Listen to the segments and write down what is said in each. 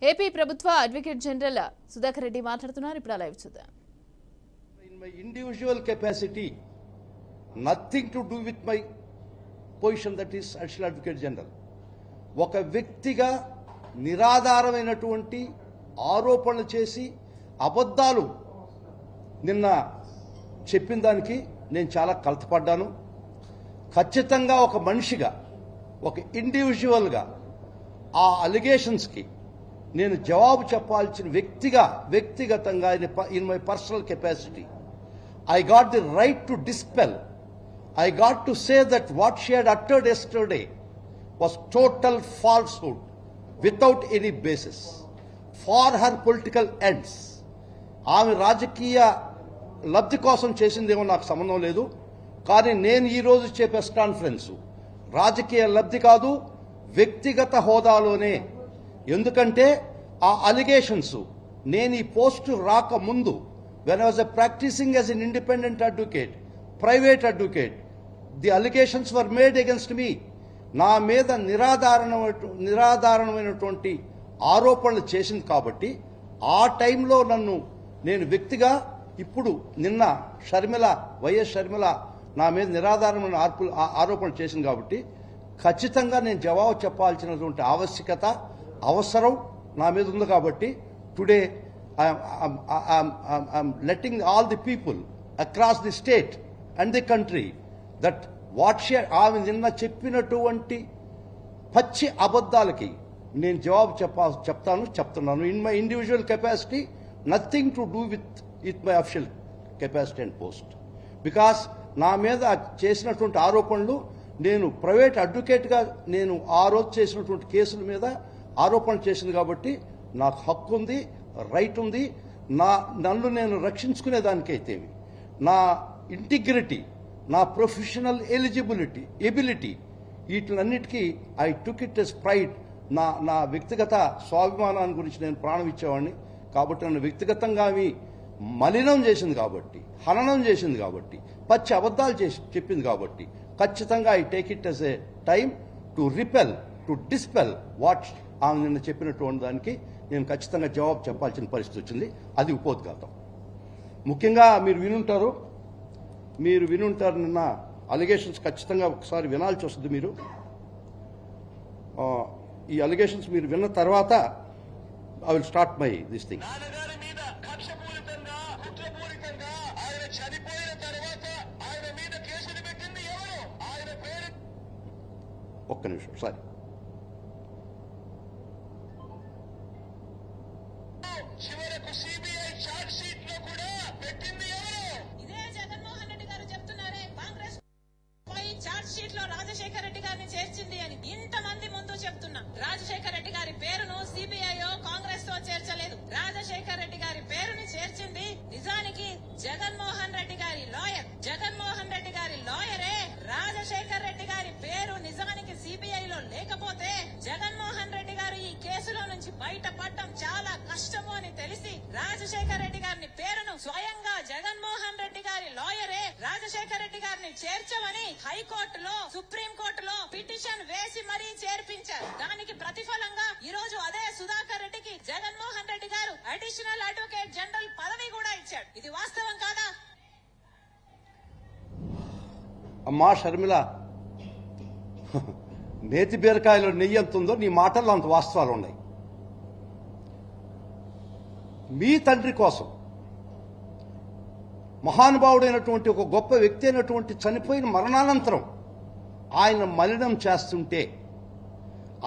AP ప్రభుత్వ advocate general Sudhakar Reddy మాట్లాడుతున్నారు. ఇప్పుడు లైవ్ చూద్దాం. In my individual capacity, nothing to do with my position, that is Additional Advocate General. ఒక వ్యక్తిగా నిరాధారమైనటువంటి ఆరోపణలు చేసి అబద్ధాలు నిన్న చెప్పిన దానికి నేను చాలా కలతపడ్డాను. ఖచ్చితంగా ఒక మనిషిగా, ఒక ఇండివిజువల్గా ఆ అలిగేషన్స్కి నేను జవాబు చెప్పాల్సిన వ్యక్తిగతంగా in my personal capacity I got the right to dispel. I got to say that what she had uttered yesterday was total falsehood without any basis for her political ends. ఆమె రాజకీయ లబ్ధి కోసం చేసిందేమో నాకు సంబంధం లేదు. కానీ నేను ఈరోజు ఇచ్చే ప్రెస్ కాన్ఫరెన్స్ రాజకీయ లబ్ధి కాదు, వ్యక్తిగత హోదాలోనే. ఎందుకంటే ఆ అలిగేషన్స్ నేను ఈ పోస్టు రాకముందు, when I was practicing as an independent advocate, private advocate, the allegations were made against me. నా మీద నిరాధారణమైనటువంటి ఆరోపణలు చేసింది కాబట్టి ఆ టైంలో నేను వ్యక్తిగా, ఇప్పుడు నిన్న వైఎస్ షర్మిల నా మీద నిరాధారమైన ఆరోపణలు చేసింది కాబట్టి ఖచ్చితంగా నేను జవాబు చెప్పాల్సినటువంటి అవసరం నా మీద ఉంది. కాబట్టి today I'm letting all the people across the state and the country that ఆమె నిన్న చెప్పినటువంటి పచ్చి అబద్ధాలకి నేను జవాబు చెప్తున్నాను. In my individual capacity, nothing to do with my official capacity and post. Because నా మీద చేసినటువంటి ఆరోపణలు, నేను ప్రైవేట్ అడ్వకేట్గా నేను ఆ రోజు చేసినటువంటి కేసుల మీద ఆరోపణలు చేసింది కాబట్టి నాకు హక్కు ఉంది, రైట్ ఉంది. నన్ను నేను రక్షించుకునేదానికైతే నా ఇంటిగ్రిటీ, నా ప్రొఫెషనల్ ఎబిలిటీ వీటిలన్నిటికీ I took it as pride. నా వ్యక్తిగత స్వాభిమానాన్ని గురించి నేను ప్రాణం ఇచ్చేవాడిని. కాబట్టి నన్ను వ్యక్తిగతంగా మలినం చేసింది కాబట్టి, హననం చేసింది కాబట్టి, పచ్చి అబద్ధాలు చెప్పింది కాబట్టి ఖచ్చితంగా I take it as a time to dispel what ఆమె నిన్న చెప్పినటువంటి దానికి నేను ఖచ్చితంగా జవాబు చెప్పాల్సిన పరిస్థితి వచ్చింది. అది ఉపోద్ఘాతం. ముఖ్యంగా మీరు వినుంటారు నిన్న అలిగేషన్స్ ఖచ్చితంగా ఒకసారి వినాల్సి వస్తుంది. మీరు ఈ అలిగేషన్స్ మీరు విన్న తర్వాత I will start my this thing. ఒక్క నిమిషం సారీ. చివరకు సిబిఐ చార్జ్ షీట్ లో కూడా పెట్టింది ఎవరు? ఇదే జగన్మోహన్ రెడ్డి గారు చెప్తున్నారే కాంగ్రెస్ చార్జ్ షీట్ లో రాజశేఖర రెడ్డి గారిని చేర్చింది అని. ఇంతమంది ముందు చెప్తున్నా, రాజశేఖర రెడ్డి గారి పేరును సిబిఐ కాంగ్రెస్ తో చేర్చలేదు. రాజశేఖర రెడ్డి గారి పేరుని చేర్చింది నిజానికి జగన్మోహన్ రెడ్డి గారి లాయర్. జగన్మోహన్ రెడ్డి గారి లాయరే రాజశేఖర రెడ్డి గారి పేరు నిజానికి సిబిఐ లో లేకపోతే జగన్మోహన్ రెడ్డి గారు ఈ కేసులో నుంచి బయటపడటం చాలా కష్టము అని తెలిసి రాజశేఖర రెడ్డి గారిని పేరును స్వయంగా జగన్మోహన్ రెడ్డి గారి లాయరే రాజశేఖర రెడ్డి గారిని చేర్చమని హైకోర్టులో, సుప్రీం కోర్టులో పిటిషన్ వేసి మరీ చేర్పించారు. దానికి ప్రతిఫలంగా ఈ రోజు అదే సుధాకర్ రెడ్డికి జగన్మోహన్ రెడ్డి గారు అడిషనల్ అడ్వకేట్ జనరల్ పదవి కూడా ఇచ్చాడు. ఇది వాస్తవం కాదా? అమ్మా షర్మిల, నేతి బీరకాయలో నెయ్యి ఎంత ఉందో నీ మాటల్లో అంత వాస్తవాలు ఉన్నాయి. మీ తండ్రి కోసం మహానుభావుడైనటువంటి ఒక గొప్ప వ్యక్తి అయినటువంటి చనిపోయిన మరణానంతరం ఆయన మలినం చేస్తుంటే,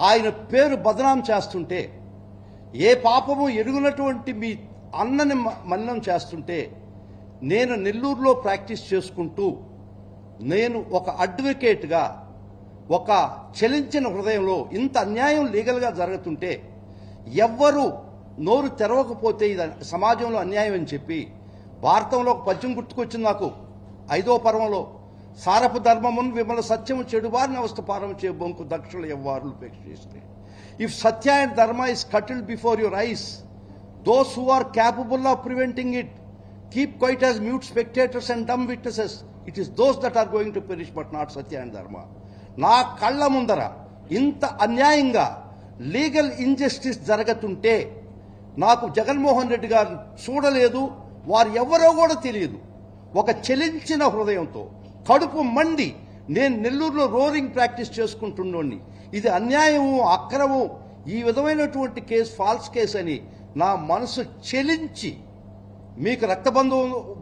ఆయన పేరు బదనాం చేస్తుంటే, ఏ పాపము ఎరుగునటువంటి మీ అన్నని మలినం చేస్తుంటే, నేను నెల్లూరులో ప్రాక్టీస్ చేసుకుంటూ, నేను ఒక అడ్వకేట్గా ఒక చలించిన హృదయంలో ఇంత అన్యాయం లీగల్గా జరుగుతుంటే ఎవ్వరూ నోరు తెరవకపోతే ఇది సమాజంలో అన్యాయం అని చెప్పి భారతంలో ఒక పద్యం గుర్తుకొచ్చింది నాకు. 5వ పర్వంలో, సారపు ధర్మమును విమల సత్యము చెడువారిని అవస్థ పారమించే బొంకు దక్షులు ఎవ్వారులు పేక్షిస్తే. If satya and dharma is curtailed before your eyes, those who are capable of preventing it keep quiet as mute spectators and dumb witnesses. It is those that are going to perish but not satya and dharma. నా కళ్ళ ముందర ఇంత అన్యాయంగా legal injustice జరుగుతుంటే నాకు జగన్మోహన్ రెడ్డి గారు చూడలేదు, వారు ఎవరో కూడా తెలియదు. ఒక చలించిన హృదయంతో కడుపు మండి నేను నెల్లూరులో రోరింగ్ ప్రాక్టీస్ చేసుకుంటున్నోడిని. ఇది అన్యాయము, అక్రమం, ఈ విధమైనటువంటి కేసు ఫాల్స్ కేసు అని నా మనసు చెలించి, మీకు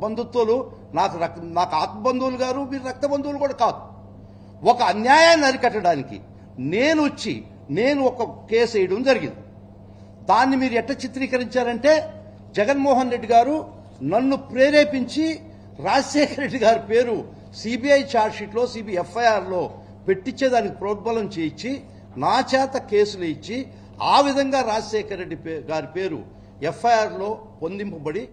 బంధుత్వాలు నాకు ఆత్మ బంధువులు గారు, మీరు రక్త బంధువులు కూడా కాదు, ఒక అన్యాయాన్ని అరికట్టడానికి నేను ఒక కేసు వేయడం జరిగింది. దాన్ని మీరు ఎట్లా చిత్రీకరించారంటే జగన్మోహన్ రెడ్డి గారు నన్ను ప్రేరేపించి రాజశేఖర రెడ్డి గారి పేరు సిబిఐ ఛార్జ్షీట్లో ఎఫ్ఐఆర్లో పెట్టించేదానికి ప్రోద్బలం చేయించి నా చేత కేసులు ఇచ్చి ఆ విధంగా రాజశేఖర రెడ్డి గారి పేరు ఎఫ్ఐఆర్లో పొందింపబడి